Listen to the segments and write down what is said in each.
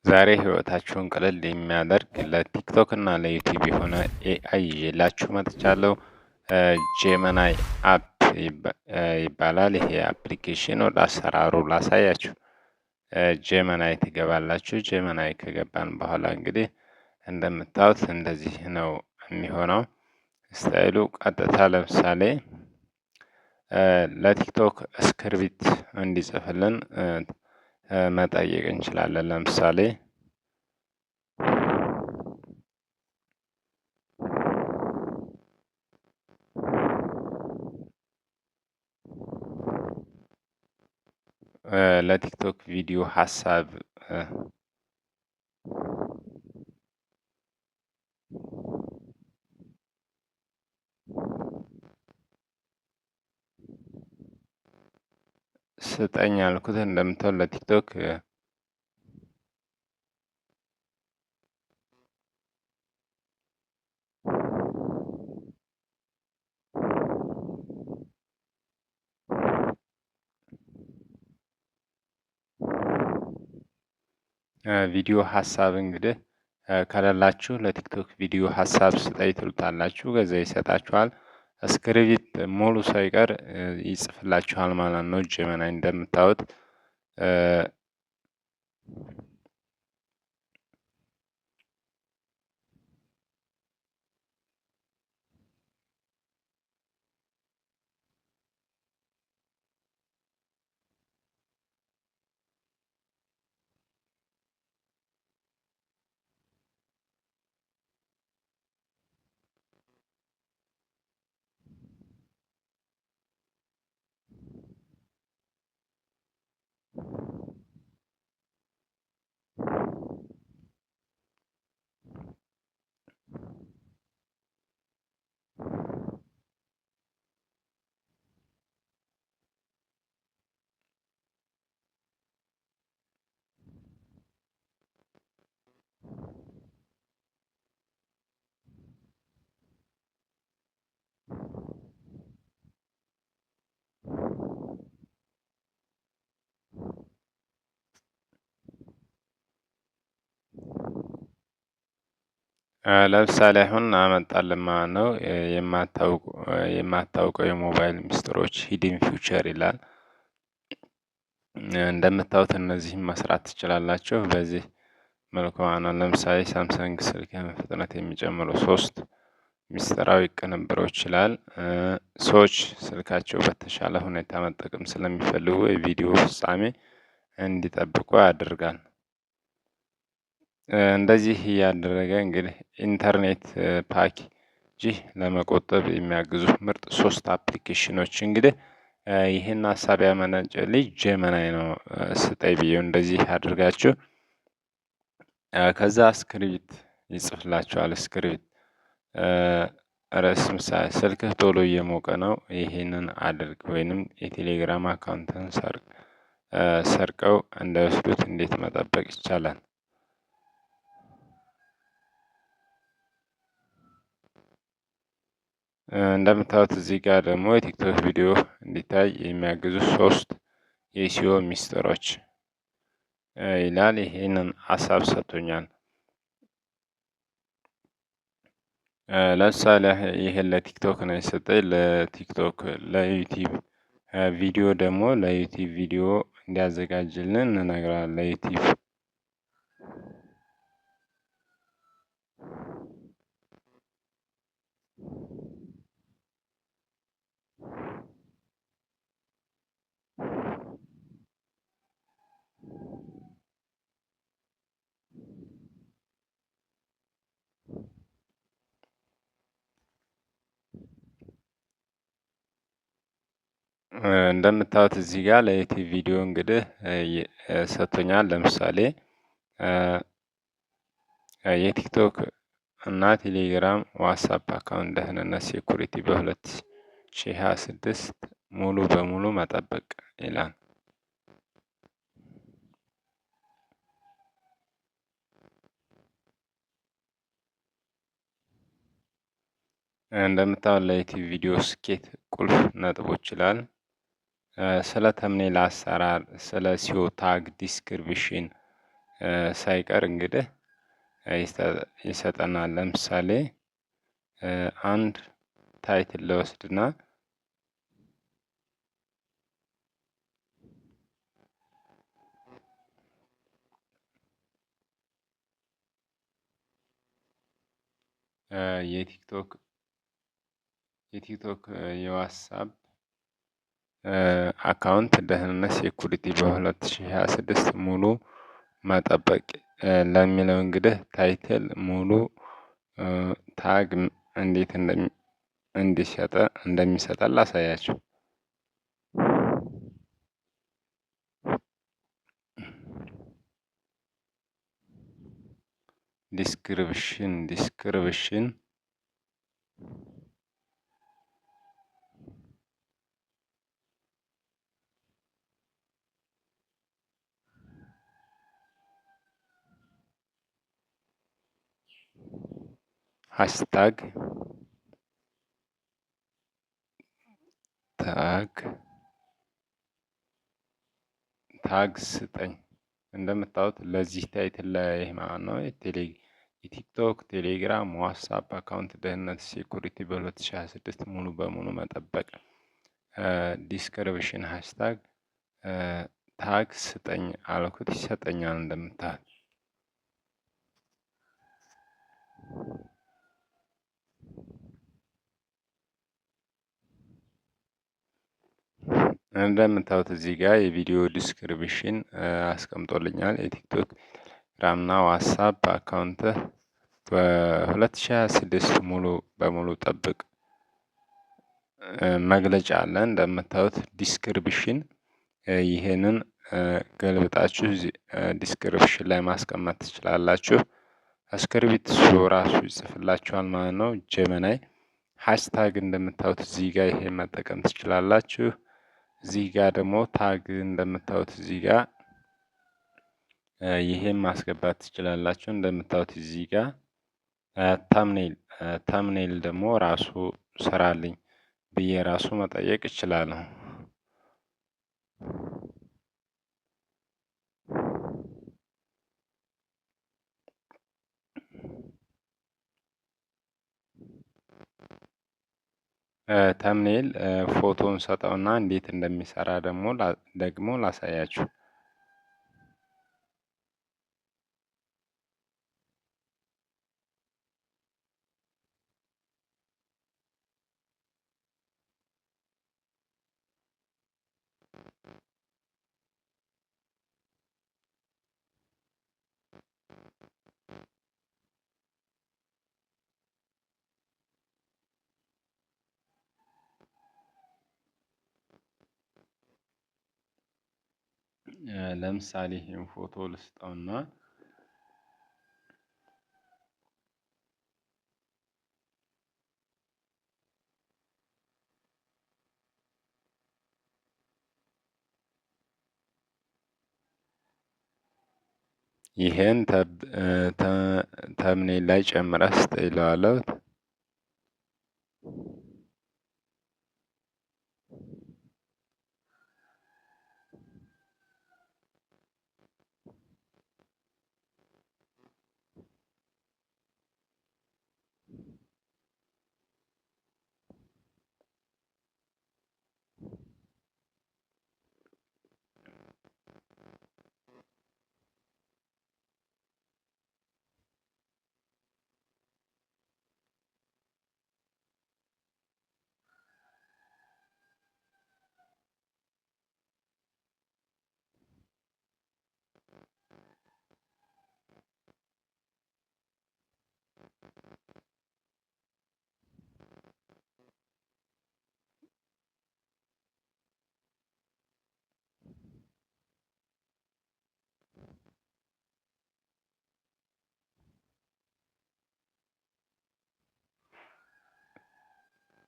ዛሬ ህይወታችሁን ቀለል የሚያደርግ ለቲክቶክ እና ለዩቲዩብ የሆነ ኤአይ ይዤላችሁ መጥቻለሁ። ጄመናይ አፕ ይባላል። ይሄ አፕሊኬሽን ወደ አሰራሩ ላሳያችሁ። ጄመናይ ትገባላችሁ። ጄመናይ ከገባን በኋላ እንግዲህ እንደምታዩት እንደዚህ ነው የሚሆነው ስታይሉ። ቀጥታ ለምሳሌ ለቲክቶክ ስክሪፕት እንዲጽፍልን መጠየቅ እንችላለን። ለምሳሌ ለቲክቶክ ቪዲዮ ሀሳብ ስጠኝ ያልኩት እንደምታው ለቲክቶክ ቪዲዮ ሀሳብ እንግዲህ ከሌላችሁ ለቲክቶክ ቪዲዮ ሀሳብ ስጠኝ ትሉታላችሁ። ከዛ ይሰጣችኋል። ስክሪፕት ሙሉ ሳይቀር ይጽፍላችኋል ማለት ነው። ጄመናይ እንደምታዩት ለምሳሌ አሁን አመጣልን ማለት ነው። የማታውቀው የሞባይል ሚስጥሮች ሂድን ፊውቸር ይላል። እንደምታዩት እነዚህን መስራት ትችላላችሁ በዚህ መልኩ ማለት ነው። ለምሳሌ ሳምሰንግ ስልክ ፍጥነት የሚጨምሩ 3 ሚስጥራዊ ቅንብሮች ይላል። ሰዎች ስልካቸው በተሻለ ሁኔታ መጠቀም ስለሚፈልጉ የቪዲዮ ፍጻሜ እንዲጠብቁ ያደርጋል። እንደዚህ እያደረገ እንግዲህ ኢንተርኔት ፓኬጅ ለመቆጠብ የሚያግዙ ምርጥ 3 አፕሊኬሽኖች እንግዲህ ይህን ሀሳብ ያመነጨልኝ ጄመናይ ነው። ስጠኝ ብዬው እንደዚህ አድርጋችሁ ከዛ ስክሪፕት ይጽፍላችኋል። ስክሪፕት ርዕስ ምሳሌ ስልክህ ቶሎ እየሞቀ ነው፣ ይሄንን አድርግ፣ ወይንም የቴሌግራም አካውንትን ሰርቀው እንዳይወስዱት እንዴት መጠበቅ ይቻላል? እንደምታዩት እዚህ ጋር ደግሞ የቲክቶክ ቪዲዮ እንዲታይ የሚያግዙ 3 የኢሲኦ ሚስጥሮች ይላል። ይሄንን ሀሳብ ሰጥቶኛል። ለምሳሌ ይሄን ለቲክቶክ ነው የሰጠኝ። ለቲክቶክ ለዩቲዩብ ቪዲዮ ደግሞ ለዩቲዩብ ቪዲዮ እንዲያዘጋጅልን እንነግራለን። ለዩቲዩብ እንደምታዩት እዚህ ጋር ለዩቲዩብ ቪዲዮ እንግዲህ ሰጥቶኛል። ለምሳሌ የቲክቶክ እና ቴሌግራም ዋትስአፕ አካውንት ደህንነት ሴኩሪቲ በ2026 ሙሉ በሙሉ መጠበቅ ይላል። እንደምታዩት ለዩቲዩብ ቪዲዮ ስኬት ቁልፍ ነጥቦች ይላል። ስለ ተምኔል አሰራር፣ ስለ ሲኦ ታግ ዲስክሪፕሽን ሳይቀር እንግዲህ ይሰጠናል። ለምሳሌ አንድ ታይትል ልወስድና የቲክቶክ የዋትስአፕ አካውንት ደህንነት ሴኩሪቲ በ2026 ሙሉ መጠበቅ ለሚለው እንግዲህ ታይትል ሙሉ ታግ እንዴት እንደሚሰጠን ላሳያችሁ። ዲስክሪፕሽን ሃሽታግ ታግ ስጠኝ። እንደምታዩት ለዚህ ታይትል ላይ ማለት ነው የቲክቶክ፣ ቴሌግራም፣ ዋትስአፕ አካውንት ደህንነት ሴኩሪቲ በ2026 ሙሉ በሙሉ መጠበቅ ዲስክሪፕሽን ሃሽታግ ታግ ስጠኝ አልኩት፣ ይሰጠኛል እንደምታዩት። እንደምታዩት እዚህ ጋር የቪዲዮ ዲስክሪፕሽን አስቀምጦልኛል። የቲክቶክ ቴሌግራምና ዋትስአፕ አካውንት በ2026 ሙሉ በሙሉ ጠብቅ መግለጫ አለ። እንደምታዩት ዲስክሪፕሽን ይሄንን ገልብጣችሁ ዲስክሪፕሽን ላይ ማስቀመጥ ትችላላችሁ። እስክሪብት ራሱ ይጽፍላችኋል ማለት ነው። ጀመናይ ሃሽታግ እንደምታዩት እዚህ ጋር ይሄን መጠቀም ትችላላችሁ። እዚህ ጋር ደግሞ ታግ እንደምታዩት እዚህ ጋር ይሄን ማስገባት ትችላላችሁ። እንደምታዩት እዚህ ጋር ታምኔል ደግሞ ራሱ ስራልኝ ብዬ ራሱ መጠየቅ እችላለሁ። ተምኔል ፎቶን ሰጠውና እንዴት እንደሚሰራ ደግሞ ላሳያችሁ። ለምሳሌ ይሄን ፎቶ ልስጠውና ይሄን ተምኔል ላይ ጨምረህ ስጠኝ እለዋለሁ።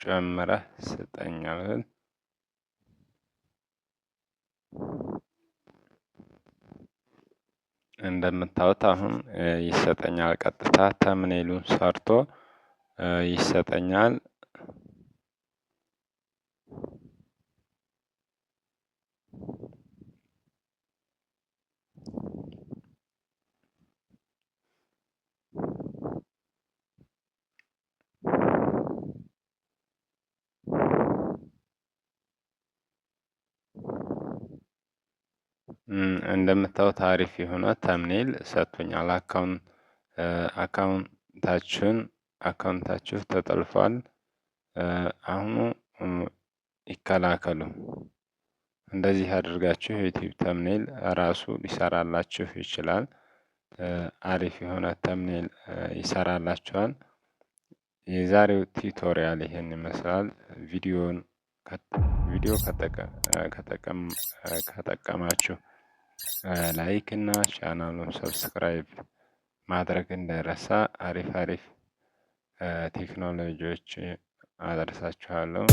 ጨምረህ ስጠኝ አልኩት። እንደምታዩት አሁን ይሰጠኛል። ቀጥታ ተምኔሉን ሰርቶ ይሰጠኛል። እንደምታዩት አሪፍ የሆነ ተምኔል ሰጥቶኛል። አካውንታችሁ ተጠልፏል፣ አሁኑ ይከላከሉ። እንደዚህ አድርጋችሁ የዩቲዩብ ተምኔል ራሱ ሊሰራላችሁ ይችላል። አሪፍ የሆነ ተምኔል ይሰራላችኋል። የዛሬው ቲዩቶሪያል ይሄን ይመስላል። ቪዲዮ ከጠቀማችሁ ላይክ እና ቻናሉን ሰብስክራይብ ማድረግ እንዳይረሳ። አሪፍ ቴክኖሎጂዎች አደርሳችኋለሁ።